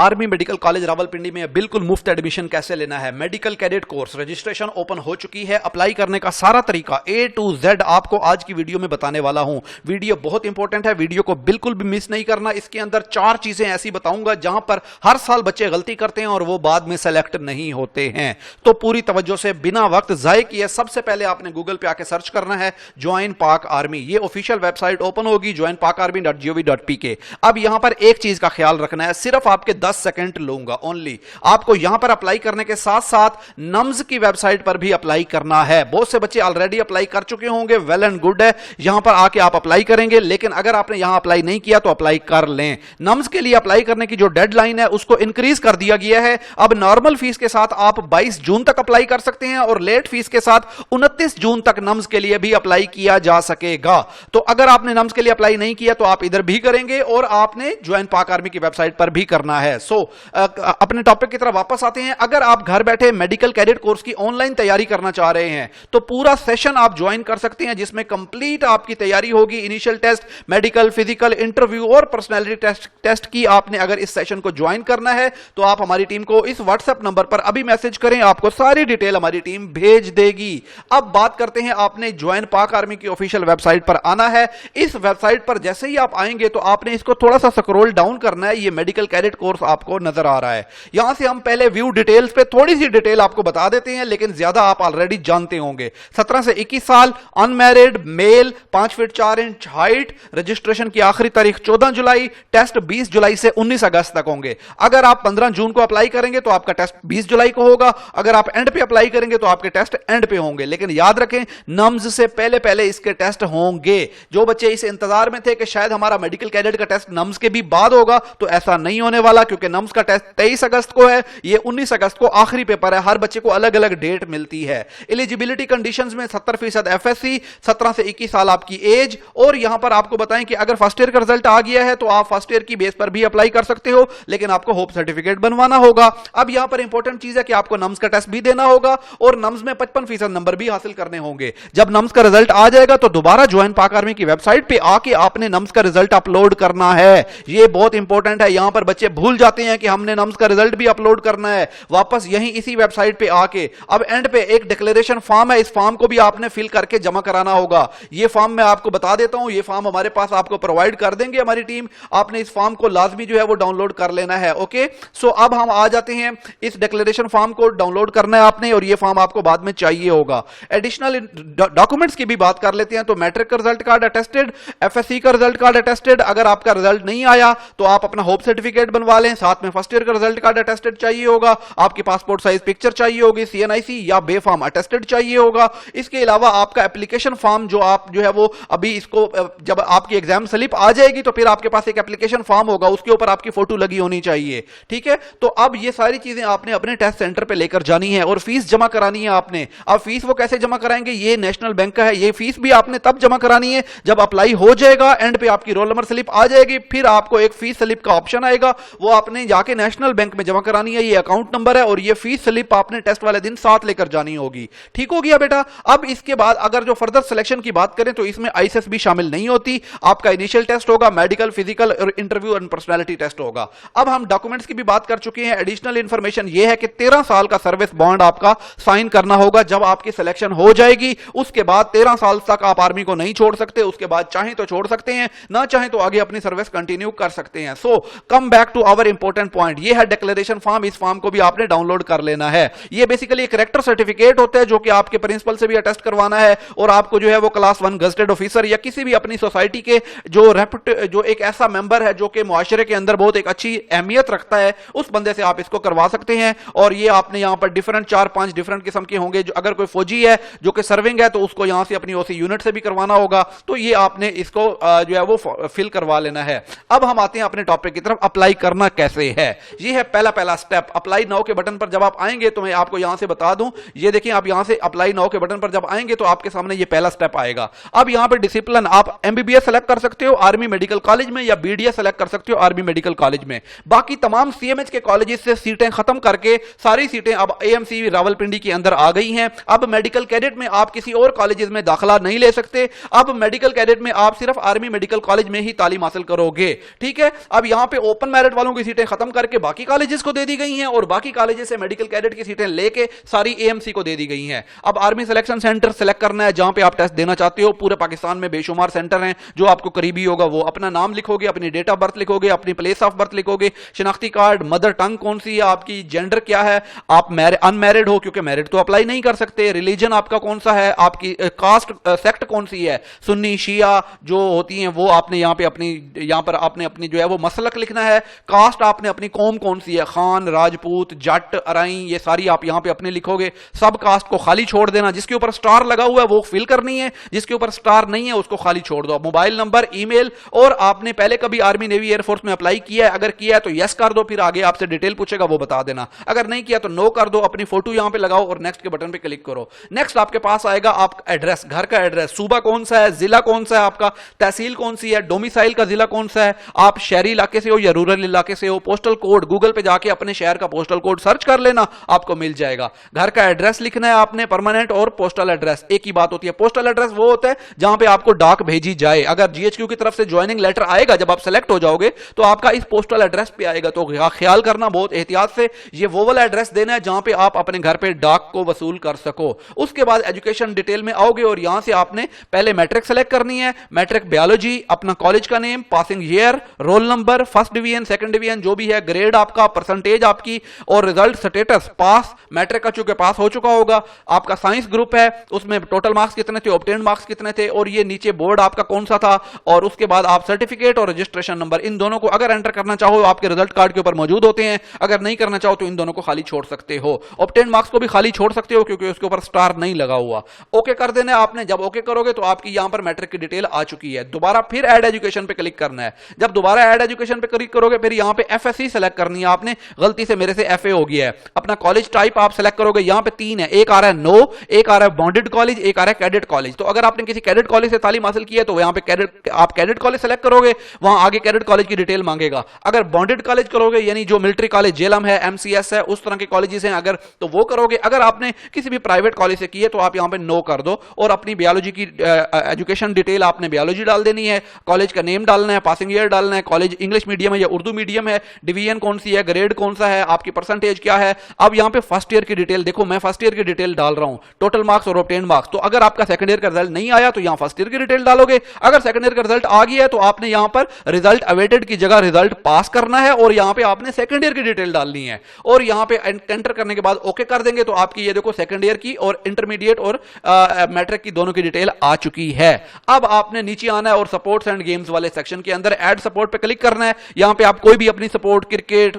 Army medical college Rawalpindi में बिल्कुल मुफ्त एडमिशन कैसे लेना है। Medical cadet course registration open हो चुकी है। अप्लाई करने का सारा तरीका A to Z आपको आज की वीडियो में बताने वाला हूं। वीडियो बहुत इंपॉर्टेंट है, वीडियो को बिल्कुल भी मिस नहीं करना। इसके अंदर 4 चीजें ऐसी बताऊंगा जहां पर हर साल बच्चे गलती करते हैं और वो बाद में सेलेक्ट नहीं होते हैं। तो पूरी तवज्जो से बिना वक्त जाए किए सबसे पहले आपने गूगल पे आके सर्च करना है ज्वाइन पाक आर्मी। ये ऑफिशियल वेबसाइट ओपन होगी joinpakarmy.gov.pk। अब यहां पर एक चीज का ख्याल रखना है, सिर्फ आपके 10 सेकंड लूंगा ओनली। आपको यहां पर अप्लाई करने के साथ साथ नम्स की वेबसाइट पर भी अप्लाई करना है। बहुत से बच्चे ऑलरेडी अप्लाई कर चुके होंगे, वेल एंड गुड है, यहां पर आके आप अप्लाई करेंगे। लेकिन अगर आपने यहां अप्लाई नहीं किया तो अप्लाई कर लें। नम्स के लिए अप्लाई करने की जो डेडलाइन है उसको इंक्रीज कर दिया गया है। अब नॉर्मल फीस के साथ आप 22 जून तक अप्लाई कर सकते हैं और लेट फीस के साथ 29 जून तक नम्स के लिए भी अप्लाई किया जा सकेगा। तो अगर आपने नम्स के लिए अप्लाई नहीं किया तो आप इधर भी करेंगे और आपने ज्वाइन पाक आर्मी की वेबसाइट पर भी करना है। अपने टॉपिक की तरफ वापस आते हैं। अगर आप घर बैठे मेडिकल कैडेट कोर्स की ऑनलाइन तैयारी करना चाह रहे हैं तो पूरा सेशन आप ज्वाइन कर सकते हैं, जिसमें कंप्लीट आपकी तैयारी होगी। Initial test, medical, physical, interview और पर्सनैलिटी टेस्ट की आपने अगर इस सेशन को ज्वाइन करना है तो आप हमारी टीम को इस व्हाट्सएप नंबर पर अभी मैसेज करें, आपको सारी डिटेल हमारी टीम भेज देगी। अब बात करते हैं, आपने ज्वाइन पाक आर्मी की ऑफिशियल वेबसाइट पर आना है। इस वेबसाइट पर जैसे ही आप आएंगे तो आपने इसको थोड़ा सा स्क्रॉल डाउन करना है। ये मेडिकल कैडेट कोर्स आपको नजर आ रहा है। यहां से हम पहले व्यू डिटेल्स पे थोड़ी सी डिटेल आपको बता देते हैं, लेकिन ज्यादा आप ऑलरेडी जानते होंगे। 17 से 21 साल, unmarried, male, 5 feet 4 inch height. Registration की आखिरी तारीख 14 जुलाई, टेस्ट 20 जुलाई से 19 अगस्त तक होंगे। अगर आप 15 जून को अप्लाई करेंगे तो आपका टेस्ट 20 जुलाई को होगा। अगर आप एंड पे अप्लाई करेंगे तो आपके टेस्ट एंड पे होंगे। लेकिन याद रखें, नम्स से पहले पहले इसके टेस्ट होंगे। जो बच्चे इस इंतजार में थे कि शायद हमारा मेडिकल कैडेट का टेस्ट नम्स के भी बाद होगा, तो ऐसा नहीं होने वाला, क्योंकि नम्स का टेस्ट 23 अगस्त को है, ये 19 अगस्त को आखिरी पेपर है। हर बच्चे को अलग अलग डेट मिलती है। एलिजिबिलिटी कंडीशंस में 70% एफएससी, 17 से 21 साल आपकी एज। और यहां पर आपको बताएं कि अगर फर्स्ट ईयर का रिजल्ट आ गया है तो आप फर्स्ट ईयर की बेस पर भी अप्लाई कर सकते हो, लेकिन आपको होप सर्टिफिकेट बनवाना होगा। अब यहां पर इंपॉर्टेंट चीज है कि आपको नम्स का टेस्ट भी देना होगा और नम्स में 55% नंबर भी हासिल करने होंगे। जब नम्स का रिजल्ट आ जाएगा तो दोबारा ज्वाइन पाक आर्मी की वेबसाइट पे आके आपने नम्स का रिजल्ट अपलोड करना है। यह बहुत इंपॉर्टेंट है। यहां पर बच्चे भूल जाते हैं कि हमने नम्स का रिजल्ट भी अपलोड करना है। वापस यहीं इसी वेबसाइट पे आके अब एंड पे एक डिक्लेरेशन फॉर्म है, इस फॉर्म को भी आपने फिल करके जमा कराना होगा। यह फॉर्म मैं आपको बता देता हूं, यह फॉर्म हमारे पास आपको प्रोवाइड कर देंगे हमारी टीम। आपने इस फॉर्म को लाजमी जो है वो डाउनलोड कर लेना है। ओके, सो अब हम आ जाते हैं, इस डिक्लेरेशन फॉर्म को डाउनलोड करना है आपने और यह फॉर्म आपको बाद में चाहिए होगा। एडिशनल डॉक्यूमेंट्स की भी बात कर लेते हैं। तो मैट्रिक का रिजल्ट कार्ड अटेस्टेड, एफएससी का रिजल्ट कार्ड अटेस्टेड। अगर आपका रिजल्ट नहीं आया तो आप अपना होप सर्टिफिकेट बनवा लें, साथ में फर्स्ट ईयर का रिजल्ट कार्ड अटेस्टेड चाहिए होगा। आपकी पासपोर्ट साइज पिक्चर चाहिए होगी, सीएनआईसी या बे फॉर्म अटेस्टेड चाहिए होगा। इसके अलावा आपका एप्लीकेशन फॉर्म जो आप जो है वो अभी इसको जब आपकी एग्जाम स्लिप आ जाएगी तो फिर आपके पास एक एप्लीकेशन फॉर्म होगा, उसके ऊपर आपकी फोटो लगी होनी चाहिए। ठीक है, तो अब ये सारी चीजें आपने अपने टेस्ट सेंटर पे लेकर जानी है और फीस जमा करानी है आपने। अब फीस वो कैसे जमा कराएंगे, ये नेशनल बैंक का है। ये फीस भी आपने तब जमा करानी है जब अप्लाई हो जाएगा, एंड पे आपकी रोल नंबर स्लिप आ जाएगी, फिर आपको एक फीस स्लिप का ऑप्शन आएगा, वो आपने जाके नेशनल बैंक में जमा करानी है। ये अकाउंट नंबर है और ये फीस स्लिप आपने टेस्ट वाले दिन साथ लेकर जानी होगी। ठीक हो गया बेटा। अब इसके बाद अगर जो फर्दर सिलेक्शन की बात करें तो इसमें आईएसएस भी शामिल नहीं होती। आपका इनिशियल टेस्ट होगा, मेडिकल, फिजिकल और इंटरव्यू एंड पर्सनालिटी टेस्ट होगा। अब हम डॉक्यूमेंट्स की भी बात कर चुके हैं। एडिशनल इंफॉर्मेशन यह है कि 13 साल का सर्विस बॉन्ड आपका साइन करना होगा जब आपकी सिलेक्शन हो जाएगी। उसके बाद 13 साल तक आप आर्मी को नहीं छोड़ सकते। उसके बाद चाहें तो छोड़ सकते हैं, ना चाहें तो आगे अपनी सर्विस कंटिन्यू कर सकते हैं। So come back to our important point, यह है डिक्लेरेशन फॉर्म। इस फॉर्म को भी आपने डाउनलोड कर लेना है। यह बेसिकली एक कैरेक्टर सर्टिफिकेट होता है जो कि आपके प्रिंसिपल से भी अटेस्ट करवाना है और आपको जो है वो क्लास 1 गजेटेड ऑफिसर या किसी भी अपनी सोसाइटी के जो एक ऐसा मेंबर है जो कि मुआशरे के अंदर बहुत एक अच्छी अहमियत रखता है, उस बंदे से आप इसको करवा सकते हैं। और ये आपने यहां पर डिफरेंट 4-5 डिफरेंट किस्म के होंगे। जो अगर कोई फौजी है जो कि सर्विंग है तो उसको यहां से अपनी ओसी यूनिट से भी करवाना होगा, तो ये आपने इसको जो है वो फिल करवा लेना है। अब हम आते हैं अपने टॉपिक की तरफ, अप्लाई करना कैसे है। ये है पहला स्टेप। अप्लाई नाउ के बटन पर जब आप आएंगे तो मैं आपको यहां से बता दूं, ये देखिए आप यहां से अप्लाई नाउ के बटन पर जब आएंगे तो आपके सामने ये पहला स्टेप आएगा। अब यहां पर डिसिप्लिन आप एमबीबीएस सेलेक्ट कर सकते हो आर्मी मेडिकल कॉलेज में, या बीडीएस सेलेक्ट कर सकते हो आर्मी मेडिकल कॉलेज में। बाकी तमाम सीएमएच के कॉलेजेस से सीटें खत्म करके सारी सीटें अब एएमसी रावलपिंडी के अंदर आ गई हैं। अब मेडिकल कैडेट में आप किसी और कॉलेजेस में दाखिला नहीं ले सकते। अब मेडिकल कैडेट में आप सिर्फ आर्मी मेडिकल कॉलेज में ही तालीम हासिल करोगे। ठीक है, अब यहां पे ओपन मेरिट वालों की सीटें खत्म करके बाकी कॉलेजेस को दे दी गई हैं और बाकी कॉलेजेस से मेडिकल कैडेट की सीटें लेके सारी एएमसी को दे दी गई हैं। अब आर्मी सिलेक्शन सेंटर सेलेक्ट करना है जहां पे आप टेस्ट देना चाहते हो। पूरे पाकिस्तान में बेशुमार सेंटर हैं, जो आपको करीबी होगा वो अपना नाम लिखोगे, अपनी डेट ऑफ बर्थ लिखोगे, अपनी प्लेस ऑफ बर्थ लिखोगे, शनाख्ती कार्ड, मदर टंग कौन सी है आपकी, जेंडर क्या है, आप अनमैरिड हो क्योंकि मैरिड तो अप्लाई नहीं कर सकते, रिलीजन आपका कौन सा है, आपकी कास्ट सेक्ट कौन सी है, सुन्नी शिया जो होती हैं वो आपने यहां पर आपने अपनी जो है वो मसलक लिखना है। कास्ट आपने अपनी कौम कौन सी है, खान, राजपूत, जट, अराई, ये सारी आप यहां पे अपने लिखोगे। सब कास्ट को खाली छोड़ देना, जिसके ऊपर स्टार लगा हुआ है वो फिल करनी है, जिसके ऊपर स्टार नहीं है उसको खाली छोड़ दो। मोबाइल नंबर, ईमेल, और आपने पहले कभी आर्मी, नेवी, एयरफोर्स में अप्लाई किया है, अगर किया है तो यस कर दो, फिर आगे आपसे डिटेल पूछेगा वो बता देना, अगर नहीं किया तो नो कर दो, अपनी फोटो यहां पे लगाओ और नेक्स्ट के बटन पे क्लिक करो। नेक्स्ट आपके पास आएगा आपका एड्रेस, घर का एड्रेस, सूबा कौन सा है, जिला कौन सा है आपका, तहसील कौन सी है, डोमिसाइल का जिला कौन सा है, आप शहरी इलाके से हो या रूरल इलाके से हो। पोस्टल कोड गूगल पे जाके अपने शहर का पोस्टल कोड सर्च कर लेना, आपको मिल जाएगा। घर का एड्रेस लिखना है आपने, परमानेंट और पोस्टल एड्रेस एक ही बात होती है। पोस्टल एड्रेस वो होता है जहां पे आपको डाक भेजी जाए। अगर जीएचक्यू की तरफ से ज्वाइनिंग लेटर आएगा जब आप सेलेक्ट हो जाओगे तो आपका इस पोस्टल एड्रेस पे आएगा, तो ख्याल करना बहुत एहतियात से, ये वो वाला एड्रेस देना है जहां पे आप अपने घर पे डाक को वसूल कर सको। उसके बाद एजुकेशन डिटेल में आओगे और यहां से आपने पहले मैट्रिक सेलेक्ट करनी है, मैट्रिक बायोलॉजी, अपना कॉलेज का name, passing year, roll number, first division, second division जो भी है, ग्रेड आपका, परसेंटेज आपकी, और रिजल्ट स्टेटस पास, मैट्रिक का चूंकि पास हो चुका होगा, आपका साइंस ग्रुप है उसमें टोटल मार्क्स कितने थे, ऑब्टेन्ड मार्क्स कितने थे, और ये नीचे बोर्ड आपका कौन सा था, और उसके बाद आप सर्टिफिकेट और रजिस्ट्रेशन नंबर, इन दोनों को अगर एंटर करना चाहो आपके रिजल्ट कार्ड के ऊपर मौजूद होते हैं, अगर नहीं करना चाहो तो इन दोनों को खाली छोड़ सकते हो। ऑब्टेन्ड मार्क्स को भी खाली छोड़ सकते हो क्योंकि उसके ऊपर स्टार नहीं लगा हुआ। ओके कर देना आपने, जब ओके करोगे तो आपकी यहां पर मैट्रिक की डिटेल आ चुकी है। दोबारा फिर ऐड एजुकेशन पे क्लिक करना है, जब दोबारा ऐड एजुकेशन पे क्लिक करोगे फिर यहां पे एफएससी सेलेक्ट करनी है आपने, गलती से मेरे से एफए हो गया है। अपना कॉलेज टाइप आप सेलेक्ट करोगे, यहां पे 3 है, एक आ रहा है नो, एक आ रहा है बॉन्डेड कॉलेज, एक आ रहा है कैडेट कॉलेज। तो अगर आपने किसी कैडेट कॉलेज से तालीम हासिल की है तो यहां पे आप कैडेट कॉलेज सेलेक्ट करोगे, वहां आगे कैडेट कॉलेज की डिटेल मांगेगा। अगर बॉन्डेड कॉलेज करोगे यानी जो मिलिट्री कॉलेज जेलम है, एमसीएस है, उस तरह के कॉलेजेस हैं अगर, तो वो करोगे। अगर आपने किसी भी प्राइवेट कॉलेज से की है तो आप यहां पे नो कर दो और अपनी बायोलॉजी की एजुकेशन डिटेल आपने बायोलॉजी डाल देनी है, कॉलेज का नेम डालना है, पासिंग ईयर डालना है, कॉलेज इंग्लिश मीडियम है या उर्दू मीडियम है, डिवीजन कौन सी है, ग्रेड कौन सा है, आपकी परसेंटेज क्या है। अब यहां पे फर्स्ट ईयर की डिटेल देखो, मैं फर्स्ट ईयर की डिटेल डाल रहा हूं, टोटल मार्क्स और ऑब्टेन्ड मार्क्स। तो अगर आपका सेकंड ईयर का रिजल्ट नहीं आया तो यहां फर्स्ट ईयर की डिटेल डालोगे, अगर सेकंड ईयर का रिजल्ट आ गया है तो आपने यहां पर रिजल्ट अवेटेड की जगह रिजल्ट पास करना है और यहां पे आपने सेकंड ईयर की डिटेल डालनी है, और यहां पे एंटर करने के बाद ओके कर देंगे तो आपकी ये देखो सेकंड ईयर की और इंटरमीडिएट और मैट्रिक की दोनों की डिटेल आ चुकी है। अब आपने नीचे आना है और सपोर्ट्स एंड गेम्स वाले सेक्शन के अंदर ऐड सपोर्ट पे क्लिक करना है। यहां पे आप कोई भी अपनी सपोर्ट, क्रिकेट,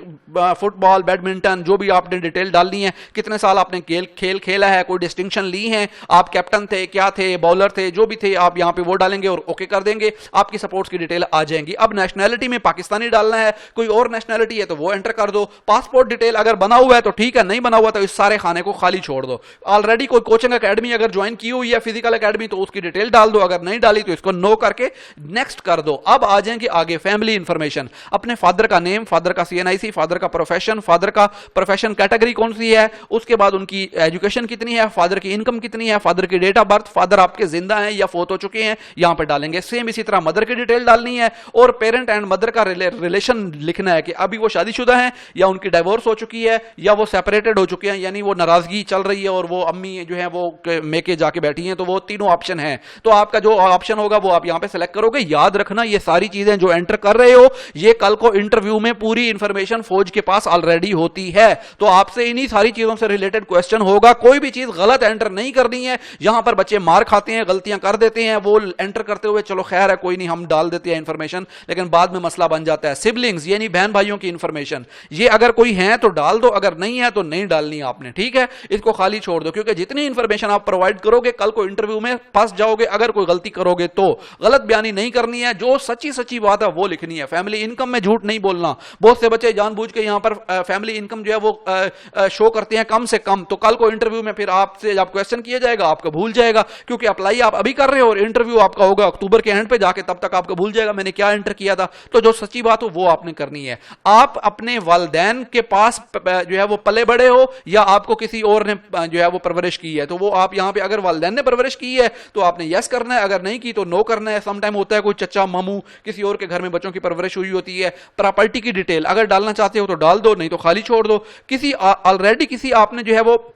फुटबॉल, बैडमिंटन, जो भी आपने डिटेल डालनी है, कितने साल आपने खेल खेला है, कोई डिस्टिंक्शन ली है, आप कैप्टन थे, क्या थे, बॉलर थे, जो भी थे, आप यहां पे वो डालेंगे और ओके कर देंगे, आपकी सपोर्ट्स की डिटेल आ जाएंगी। अब नेशनैलिटी में पाकिस्तानी डालना है, कोई और नेशनैलिटी है तो वो एंटर कर दो। पासपोर्ट डिटेल अगर बना हुआ है तो ठीक है, नहीं बना हुआ तो इस सारे खाने को खाली छोड़ दो। ऑलरेडी कोई कोचिंग एकेडमी अगर ज्वाइन की हुई है, फिजिकल एकेडमी, तो उसकी डिटेल डाल दो, अगर नहीं डाली तो इसको नो करके नेक्स्ट कर दो। अब आ जाएंगे आगे फैमिली इंफॉर्मेशन, अपने फादर का नेम, फादर का सीएनआईसी, फादर का प्रोफेशन कैटेगरी कौन सी है, उसके बाद उनकी एजुकेशन कितनी है, फादर की इनकम कितनी है, फादर की डेट ऑफ बर्थ, फादर आपके जिंदा हैं या फोत हो चुके हैं, यहां पर डालेंगे। सेम इसी तरह मदर की डिटेल डालनी है और पेरेंट एंड मदर का रिलेशन लिखना है कि अभी वो शादीशुदा हैं या उनकी डाइवोर्स हो चुकी है या वो सेपरेटेड हो चुके हैं, यानी वो नाराजगी चल रही है और वो अम्मी जो है वो मेके जाके बैठी हैं, तो वो तीनों ऑप्शन हैं। तो आपका जो ऑप्शन होगा वो आप यहां पे सेलेक्ट करोगे। याद रखना ये सारी चीजें जो एंटर कर रहे हो ये कल को इंटरव्यू में पूरी इंफॉर्मेशन फौज के पास ऑलरेडी होती है, तो आपसे इन्हीं सारी चीजों से रिलेटेड क्वेश्चन होगा। कोई भी चीज गलत एंटर नहीं करनी है। यहां पर बच्चे मार खाते हैं, गलतियां कर देते हैं, वो एंटर करते हुए चलो खैर है कोई नहीं हम डाल देते हैं इंफॉर्मेशन, लेकिन बाद में मसला बन जाता है। सिबलिंग्स यानी बहन भाइयों की इंफॉर्मेशन, ये अगर कोई है तो डाल दो, अगर नहीं है तो नहीं डालनी आपने, ठीक है, इसको खाली छोड़ दो, क्योंकि जितनी इंफॉर्मेशन आप प्रोवाइड करोगे कल को इंटरव्यू में फंस जाओगे अगर कोई गलती करोगे तो। गलत बयानी नहीं करनी है, जो सच्ची सच्ची बात है वो लिखनी है। फैमिली इनकम में झूठ नहीं बोलना। बहुत से बच्चे जानबूझ के यहां पर फैमिली इनकम जो है वो शो करते हैं कम से कम, तो कल को इंटरव्यू में फिर आपसे जब क्वेश्चन किया जाएगा आपको भूल जाएगा, क्योंकि अप्लाई आप अभी कर रहे हो और इंटरव्यू आपका होगा अक्टूबर के एंड पे जाके, तब तक आपको भूल जाएगा मैंने क्या एंटर किया था। तो जो सच्ची बात हो वो आपने करनी है। आप अपने वालिदैन के पास जो है वो पले बड़े हो या आपको किसी और ने जो है वो परवरिश की है, तो वो आप यहां पे अगर वालिदैन ने परवरिश की है तो आपने यस करना है, अगर नहीं की तो नो करना है। सम टाइम होता है कोई चचा मामू किसी और के घर में बच्चों की परवरिश हुई होती है। प्रॉपर्टी नेशनलिटी की डिटेल अगर डालना चाहते हो तो डाल दो, नहीं तो खाली छोड़ दो। किसी ऑलरेडी किसी आपने जो है वो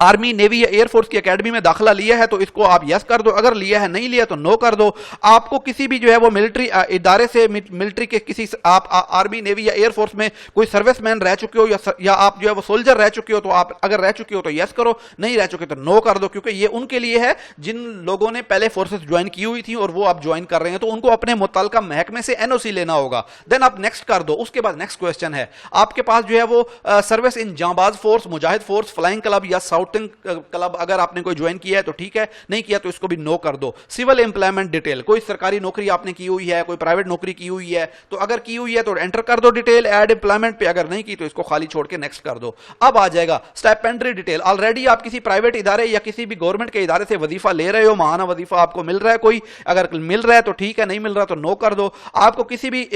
आर्मी, नेवी या एयरफोर्स की एकेडमी में दाखिला लिया है तो इसको आप यस कर दो, अगर लिया है नहीं लिया तो नो कर दो। आपको किसी भी जो है वो मिलिट्री इदारे से, मिलिट्री के किसी आप आर्मी, नेवी या एयरफोर्स में कोई सर्विसमैन रह चुके हो या आप जो है वो सोल्जर रह चुके हो, तो आप अगर रह चुके हो तो यस करो, नहीं रह चुके तो नो कर दो, क्योंकि ये उनके लिए है जिन लोगों ने पहले फोर्सेस ज्वाइन की हुई थी और वो आप ज्वाइन कर रहे हैं, तो उनको अपने मुतल्लिका महकमे से एनओसी लेना होगा। देन आप नेक्स्ट कर दो। उसके बाद नेक्स्ट क्वेश्चन है आपके पास जो है वो सर्विस इन जांबाज फोर्स, मुजाहिद फोर्स, फ्लाइंग क्लब या साउटिंग क्लब अगर आपने कोई ज्वाइन किया है तो ठीक है, नहीं किया तो इसको भी नो कर दो। सिविल एम्प्लॉयमेंट डिटेल, कोई सरकारी नौकरी आपने की हुई है, कोई प्राइवेट नौकरी की हुई है, तो अगर की हुई है तो एंटर कर दो डिटेल ऐड एम्प्लॉयमेंट पे, अगर नहीं की तो इसको खाली छोड़ के नेक्स्ट कर दो। अब आ जाएगा स्टाइपेंडरी डिटेल। ऑलरेडी आप किसी प्राइवेट इदारे या किसी भी गवर्नमेंट के इदारे से वजीफा ले रहे हो, माहाना वजीफा आपको मिल रहा है कोई, अगर मिल रहा है तो ठीक है, नहीं मिल रहा तो नो कर दो। आपको किसी भी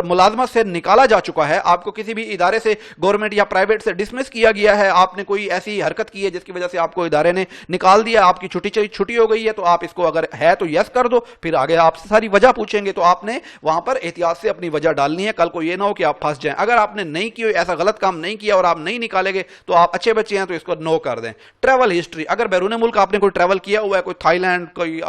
मुलाजमत से निकाला जा चुका है, आपको किसी भी इदारे से गवर्नमेंट या प्राइवेट से डिसमिस किया गया है, आपने कोई ऐसी हरकत की है जिसकी वजह से आपको इदारे ने निकाल दिया, आपकी छुट्टी हो गई है, तो आप इसको अगर है तो यस कर दो। फिर आगे आपसे सारी वजह पूछेंगे तो आपने वहां पर एहतियात से अपनी वजह डालनी है, कल को ये ना हो कि आप फंस जाएं। अगर आपने नहीं की, ऐसा गलत काम नहीं किया और आप नहीं निकालेंगे तो आप अच्छे बच्चे हैं, तो इसको नो कर दें। ट्रैवल हिस्ट्री, अगर बैरून मुल्क आपने कोई ट्रैवल किया हुआ है, कोई थाईलैंड, कोई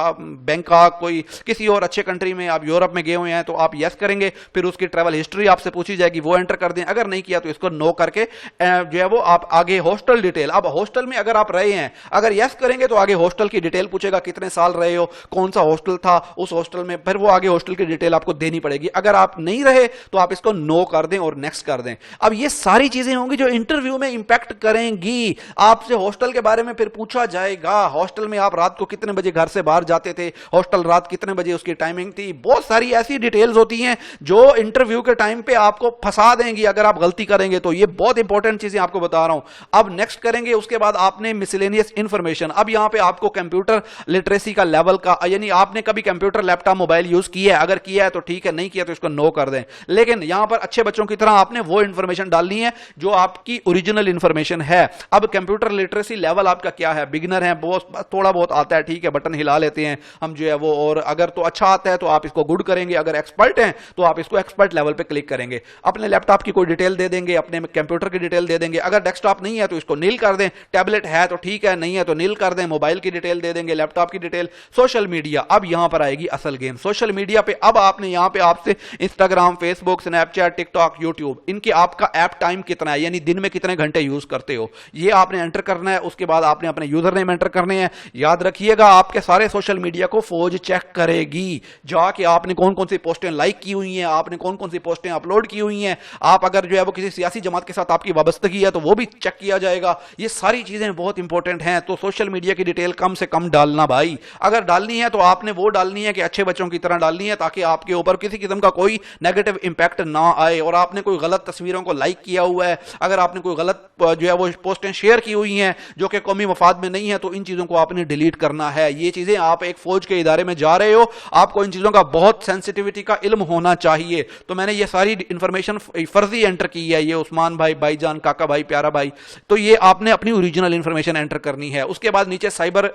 बैंकॉक, कोई किसी और अच्छे कंट्री में, आप यूरोप में गए हुए हैं, तो आप यस करेंगे। फिर उसकी ट्रैवल हिस्ट्री आपसे पूछी जाएगी, वो एंटर कर दें। अगर नहीं किया तो इसको नो करके जो है वो आप आगे हॉस्टल डिटेल, अब हॉस्टल में अगर आप रहे हैं, अगर यस करेंगे तो आगे हॉस्टल की डिटेल पूछेगा, कितने साल रहे हो, कौन सा हॉस्टल था, उस हॉस्टल में, फिर वो आगे हॉस्टल की डिटेल आपको देनी पड़ेगी। अगर आप नहीं रहे तो आप इसको नो कर दें और नेक्स्ट कर दें। अब ये सारी चीजें होंगी जो इंटरव्यू में इंपैक्ट करेंगी। आपसे हॉस्टल के बारे में फिर पूछा जाएगा, हॉस्टल में आप रात को कितने बजे घर से बाहर जाते थे, हॉस्टल रात कितने बजे उसकी टाइमिंग थी। बहुत सारी ऐसी डिटेल्स होती हैं जो इंटरव्यू के टाइम पे आपको फंसा देंगी अगर आप गलती करेंगे। तो ये बहुत इंपॉर्टेंट चीजें आपको बता रहा हूं। अब नेक्स्ट करेंगे, उसके बाद आपने मिसलेनियस इंफॉर्मेशन। अब यहां पे आपको कंप्यूटर लिटरेसी का लेवल का, यानी आपने कभी कंप्यूटर, लैपटॉप, मोबाइल यूज किया है, अगर किया है तो ठीक है, नहीं किया तो इसको नो कर दें। लेकिन यहां पर अच्छे बच्चों की तरह आपने वो इंफॉर्मेशन डालनी है जो आपकी ओरिजिनल इंफॉर्मेशन है। अब कंप्यूटर लिटरेसी लेवल आपका क्या है, बिगिनर है, बहुत थोड़ा बहुत आता है, ठीक है, बटन हिला लेते हैं हम जो है वो, और अगर तो अच्छा आता है तो आप इसको गुड करेंगे, अगर एक्सपर्ट हैं तो आप इसको एक्सपर्ट लेवल पे क्लिक करेंगे। अपने लैपटॉप की कोई डिटेल दे देंगे, अपने कंप्यूटर की डिटेल दे देंगे। अगर डेस्कटॉप नहीं है तो इसको नील कर दें, टैबलेट है तो ठीक है, नहीं है तो नील कर दें। मोबाइल की डिटेल दे देंगे, लैपटॉप की डिटेल। सोशल मीडिया, अब यहां पर आएगी असल गेम। सोशल मीडिया पे अब आपने यहां पे आपसे Instagram, Facebook, Snapchat, TikTok, YouTube, इनके आपका ऐप टाइम कितना है, यानी दिन में कितने घंटे यूज करते हो, ये आपने एंटर करना है। उसके बाद आपने अपने यूजर नेम एंटर करने हैं। याद रखिएगा आपके सारे सोशल मीडिया को फौज चेक करेगी, जाके आपने कौन कौन सी पोस्टें लाइक की हुई हैं, आपने कौन कौन सी पोस्टें अपलोड की हुई हैं, आप अगर जो है वो किसी सियासी जमात के साथ आपकी वाबस्तगी है तो वो भी चेक किया जाएगा। ये सारी चीजें बहुत इंपॉर्टेंट हैं। तो सोशल मीडिया की डिटेल कम से कम डालना भाई। अगर डालनी है तो आपने वो डालनी है कि अच्छे बच्चों की तरह डालनी है, ताकि आपके ऊपर किसी किस्म का कोई नेगेटिव इंपैक्ट ना आए। और आपने कोई गलत तस्वीरों को लाइक किया हुआ है, अगर आपने कोई गलत जो है वो पोस्टें शेयर की हुई हैं जो कि कौमी मफाद में नहीं है, तो इन चीजों को आपने डिलीट करना है। ये चीजें, आप एक फौज के इदारे में जा रहे हो, आपको इन चीजों का बहुत सेंसिटिविटी का इल्म होना चाहिए। तो मैंने ये सारी इंफॉर्मेशन फर्जी एंटर की है, ये उस्मान भाई, भाईजान, काका भाई, प्यारा भाई, तो ये आपने अपनी ओरिजिनल इंफॉर्मेशन एंटर करनी है। उसके बाद नीचे साइबर,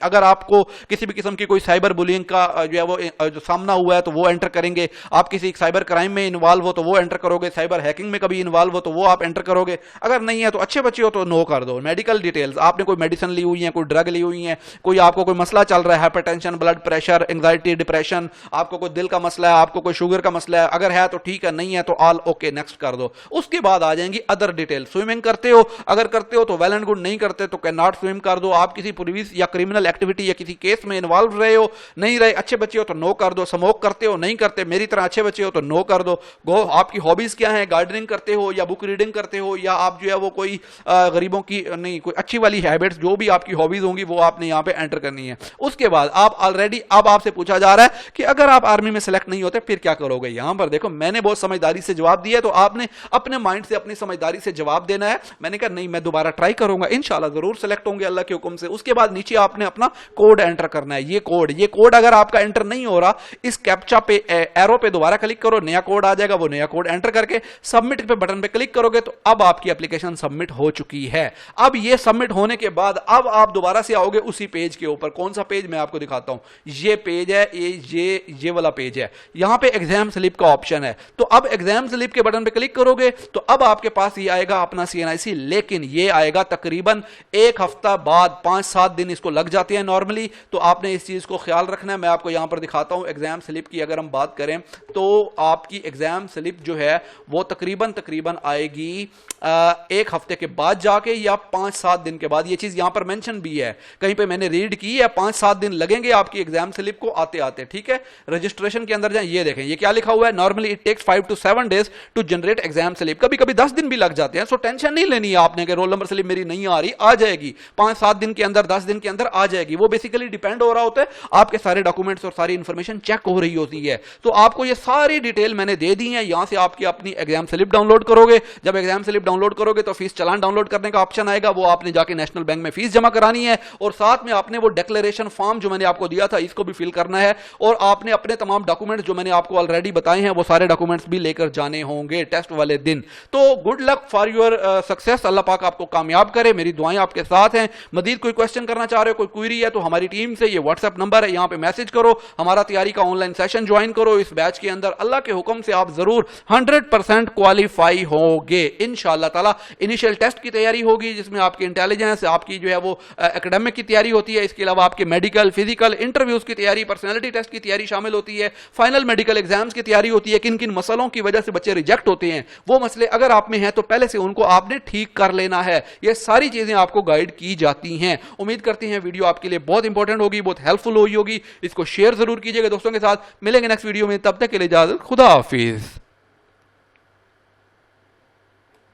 अगर आपको किसी भी किस्म की कोई साइबर बुलिंग का जो है वो जो सामना हुआ है तो वो एंटर करेंगे। आप किसी साइबर क्राइम में इन्वॉल्व हो तो वो एंटर करोगे, साइबर हैकिंग में कभी इन्वॉल्व हो तो वो आप एंटर करोगे। अगर नहीं है तो अच्छे बच्चे हो तो नो कर दो। मेडिकल डिटेल्स, आपने कोई मेडिसिन ली हुई है, कोई ड्रग ली हुई है, कोई आपको कोई मसला चल रहा है, hypertension, blood pressure, anxiety, depression, आपको कोई दिल का मसला है, आपको कोई शुगर का मसला है, अगर है तो ठीक है, नहीं है तो ऑल ओके, नेक्स्ट कर दो। उसके बाद आ जाएंगी अदर डिटेल। स्विमिंग करते हो, अगर करते हो तो वेल एंड गुड, नहीं करते तो कैन नॉट स्विम कर दो। आप किसी पुलिस या क्रिमिनल एक्टिविटी या किसी केस में इन्वॉल्व रहे हो, नहीं रहे, अच्छे बच्चे हो तो नो कर दो। स्मोक करते हो, नहीं करते, मेरी तरह अच्छे बच्चे हो तो नो कर दो। गो, आपकी हॉबीज क्या है, गार्डनिंग करते हो या बुक रीडिंग करते हो, या आप जो है वो कोई गरीबों की नहीं, कोई अच्छी वाली हैबिट्स, जो भी आपकी हॉबीज होंगी वो आपने यहां पे एंटर करनी है। उसके बाद आप ऑलरेडी, अब आपसे पूछा जा रहा है कि अगर आप आर्मी में सेलेक्ट नहीं होते फिर क्या करोगे। यहां पर देखो, मैंने बहुत समझदारी से जवाब दिया है, तो आपने अपने माइंड से, अपनी समझदारी से जवाब देना है। मैंने कहा नहीं, मैं दोबारा ट्राई करूंगा, इंशाल्लाह जरूर सेलेक्ट होंगे अल्लाह के हुक्म से। उसके बाद नीचे आपने अपना कोड एंटर करना है। ये कोड अगर आपका एंटर नहीं हो रहा, इस कैप्चा पे एरो पे दोबारा क्लिक करो, नया कोड आ जाएगा, वो नया कोड एंटर करके सबमिट पे बटन पे क्लिक करोगे तो अब आपकी एप्लीकेशन सबमिट हो चुकी है। अब ये सबमिट होने के बाद अब आप दोबारा से आओगे उसी पेज के ऊपर। कौन सा पेज मैं आपको दिखाता हूं, ये पेज है, ये वाला पेज है। यहां पे एग्जाम स्लिप का ऑप्शन है, तो अब एग्जाम स्लिप के बटन पे क्लिक करोगे तो अब आपके पास ये आएगा अपना CNIC, लेकिन ये आएगा तकरीबन एक हफ्ता बाद, 5-7 दिन इसको लग जाते हैं नॉर्मली। तो आपने इस चीज को ख्याल रखना है। मैं आपको यहां पर दिखाता हूं एग्जाम स्लिप की अगर हम बात करें तो आपकी एग्जाम स्लिप जो है वो तकरीबन आएगी एक हफ्ते के बाद जाके या 5-7 दिन के बाद। ये चीज यहां पर मेंशन भी है, कहीं पे मैंने रीड की है, 5-7 दिन लगेंगे आपकी एग्जाम स्लिप को आते आते। ठीक है, रजिस्ट्रेशन के अंदर जाएं, ये देखें ये क्या लिखा हुआ है, normally it takes 5 to 7 days to generate exam slip. कभी कभी 10 दिन भी लग जाते हैं। सो टेंशन नहीं लेनी है आपने कि रोल नंबर स्लिप मेरी नहीं आ रही, आ जाएगी 5-7 दिन के अंदर, 10 दिन के अंदर आ जाएगी। वो बेसिकली डिपेंड हो रहा होता है आपके सारे डॉक्यूमेंट्स और सारी इंफॉर्मेशन चेक हो रही होती है। तो आपको ये सारी डिटेल मैंने दे दी है। यहां से आपकी अपनी एग्जाम स्लिप डाउनलोड करोगे। जब एग्जाम स्लिप डाउनलोड करोगे तो फीस चालान डाउनलोड करने का ऑप्शन आएगा, वो आपने जाके नेशनल बैंक में फीस जमा करानी है और साथ में आपने वो डिक्लेरेशन फॉर्म जो मैंने आपको दिया था इसको भी फिल करना है और आपने अपने तमाम डॉक्यूमेंट्स जो मैंने आपको ऑलरेडी बताए हैं वो सारे डॉक्यूमेंट्स भी लेकर जाने होंगे टेस्ट वाले दिन। तो good luck for your success, अल्लाह पाक आपको कामयाब करे, मेरी दुआएं आपके साथ हैं। मजीद कोई क्वेश्चन करना चाह रहे हो, कोई क्वेरी है तो हमारी टीम से ये व्हाट्सएप नंबर है, यहां पे मैसेज करो, हमारा तैयारी का ऑनलाइन सेशन ज्वाइन करो। इस बैच के अंदर अल्लाह के हुक्म से आप जरूर 100% क्वालिफाई होंगे इंशाअल्लाह ताला। इनिशियल टेस्ट की तैयारी होगी जिसमें आपकी इंटेलिजेंस, आपकी जो है वो एकेडमिक की तैयारी होती है, इसके अलावा आपके मेडिकल, फिजिकल, इंटरव्यूज की तैयारी, पर्सनैलिटी टेस्ट की तैयारी शामिल होती है, फाइनल मेडिकल एग्जाम्स की तैयारी होती है। किन किन मसलों की वजह से बच्चे रिजेक्ट होते हैं, वो मसले अगर आप में हैं तो पहले से उनको आपने ठीक कर लेना है। ये सारी चीजें आपको गाइड की जाती हैं। उम्मीद करते हैं वीडियो आपके लिए बहुत इंपॉर्टेंट होगी, बहुत हेल्पफुल हुई होगी। इसको शेयर जरूर कीजिएगा दोस्तों के साथ। मिलेंगे नेक्स्ट वीडियो में, तब तक के लिए इजाजत, खुदा हाफिज।